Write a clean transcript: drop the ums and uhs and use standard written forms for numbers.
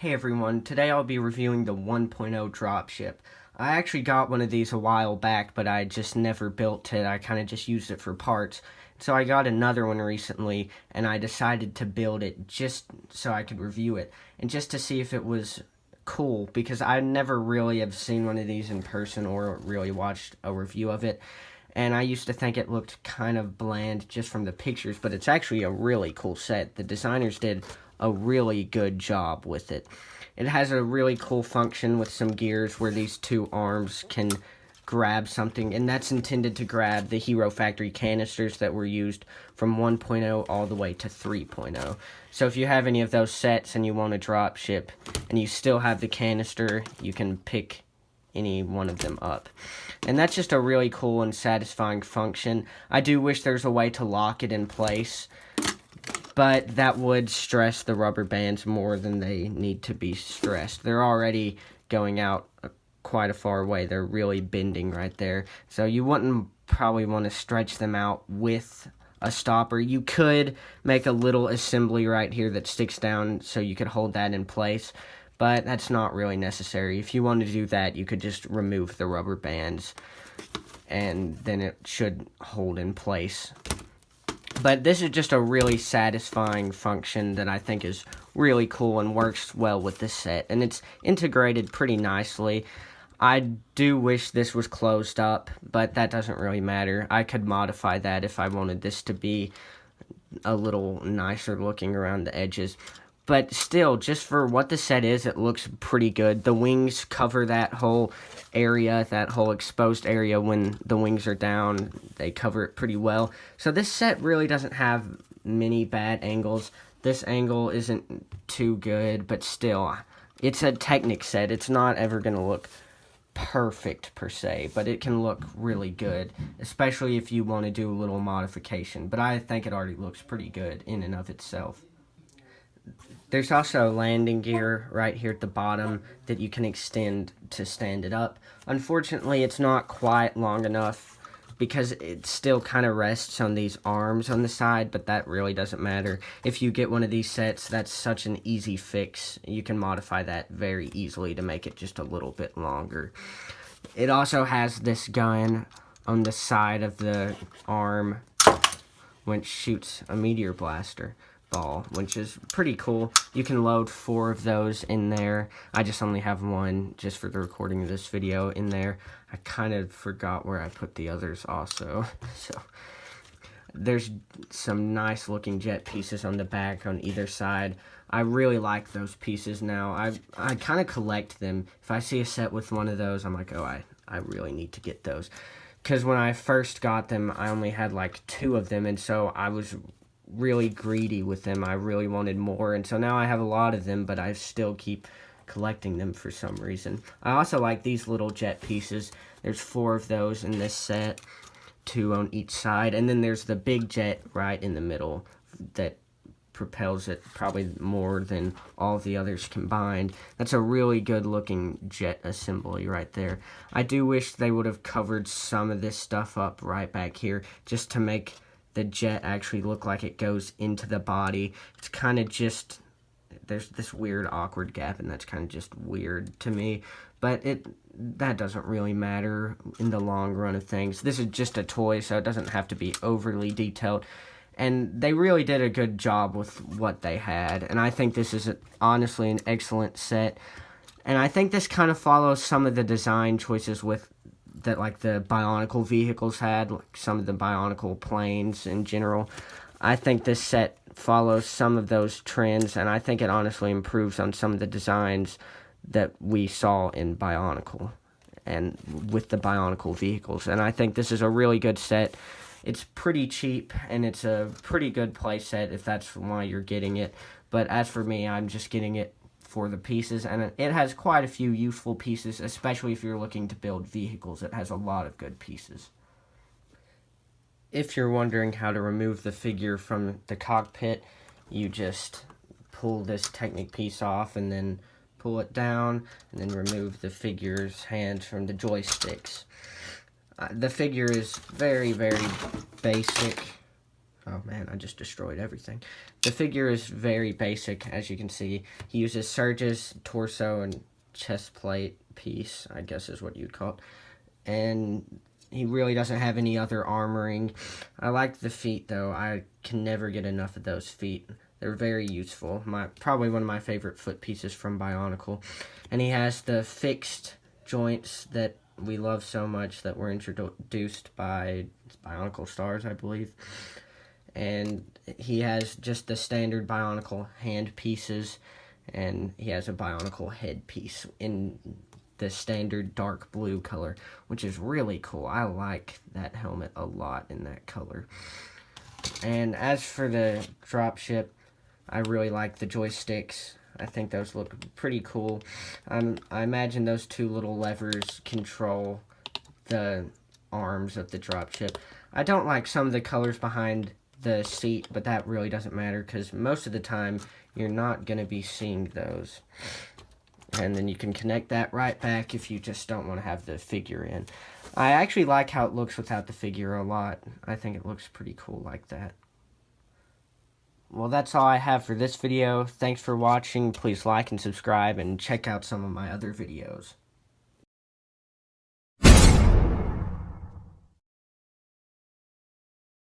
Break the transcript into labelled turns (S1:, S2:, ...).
S1: Hey everyone, today I'll be reviewing the 1.0 dropship. I actually got one of these a while back, but I just never built it. I kind of just used it for parts. So I got another one recently, and I decided to build it just so I could review it, and just to see if it was cool, because I never really have seen one of these in person or really watched a review of it. And I used to think it looked kind of bland just from the pictures, but it's actually a really cool set. The designers did a really good job with it. It has a really cool function with some gears where these two arms can grab something, and that's intended to grab the Hero Factory canisters that were used from 1.0 all the way to 3.0. So if you have any of those sets and you want to drop ship and you still have the canister, you can pick any one of them up. And that's just a really cool and satisfying function. I do wish there's a way to lock it in place, but that would stress the rubber bands more than they need to be stressed. They're already going out quite a far way. They're really bending right there. So you wouldn't probably want to stretch them out with a stopper. You could make a little assembly right here that sticks down so you could hold that in place, but that's not really necessary. If you want to do that, you could just remove the rubber bands, and then it should hold in place. But this is just a really satisfying function that I think is really cool and works well with this set, and it's integrated pretty nicely. I do wish this was closed up, but that doesn't really matter. I could modify that if I wanted this to be a little nicer looking around the edges. But still, just for what the set is, it looks pretty good. The wings cover that whole area, that whole exposed area when the wings are down. They cover it pretty well. So this set really doesn't have many bad angles. This angle isn't too good, but still, it's a Technic set. It's not ever going to look perfect per se, but it can look really good, especially if you want to do a little modification. But I think it already looks pretty good in and of itself. There's also a landing gear right here at the bottom that you can extend to stand it up. Unfortunately, it's not quite long enough because it still kind of rests on these arms on the side, but that really doesn't matter. If you get one of these sets, that's such an easy fix. You can modify that very easily to make it just a little bit longer. It also has this gun on the side of the arm which shoots a meteor blaster ball, which is pretty cool. You can load 4 of those in there. I just only have one just for the recording of this video in there. I kind of forgot where I put the others also. So there's some nice looking jet pieces on the back on either side. I really like those pieces now. I kind of collect them. If I see a set with one of those, I'm like, oh, I really need to get those. Because when I first got them, I only had like 2 of them, and so I was really greedy with them. I really wanted more, and so now I have a lot of them, but I still keep collecting them for some reason. I also like these little jet pieces. There's 4 of those in this set, 2 on each side, and then there's the big jet right in the middle that propels it probably more than all the others combined. That's a really good looking jet assembly right there. I do wish they would have covered some of this stuff up right back here just to make the jet actually look like it goes into the body. It's kind of just, there's this weird awkward gap, and that's kind of just weird to me, but that doesn't really matter in the long run of things. This is just a toy, so it doesn't have to be overly detailed, and they really did a good job with what they had, and I think this is honestly an excellent set. And I think this kind of follows some of the design choices that like the Bionicle vehicles had, like some of the Bionicle planes in general. I think this set follows some of those trends, and I think it honestly improves on some of the designs that we saw in Bionicle and with the Bionicle vehicles. And I think this is a really good set. It's pretty cheap, and it's a pretty good play set if that's why you're getting it. But as for me, I'm just getting it for the pieces, and it has quite a few useful pieces, especially if you're looking to build vehicles. It has a lot of good pieces. If you're wondering how to remove the figure from the cockpit, you just pull this Technic piece off and then pull it down, and then remove the figure's hands from the joysticks. The figure is very, very basic. Oh man, I just destroyed everything. The figure is very basic, as you can see. He uses Surge's torso and chest plate piece, I guess is what you'd call it. And he really doesn't have any other armoring. I like the feet, though. I can never get enough of those feet. They're very useful. Probably one of my favorite foot pieces from Bionicle. And he has the fixed joints that we love so much that were introduced by Bionicle Stars, I believe. And he has just the standard Bionicle hand pieces, and he has a Bionicle head piece in the standard dark blue color, which is really cool. I like that helmet a lot in that color. And as for the dropship, I really like the joysticks. I think those look pretty cool. I imagine those two little levers control the arms of the dropship. I don't like some of the colors behind the seat, but that really doesn't matter because most of the time you're not going to be seeing those. And then you can connect that right back if you just don't want to have the figure in. I actually like how it looks without the figure a lot. I think it looks pretty cool like that. Well, that's all I have for this video. Thanks for watching. Please like and subscribe and check out some of my other videos.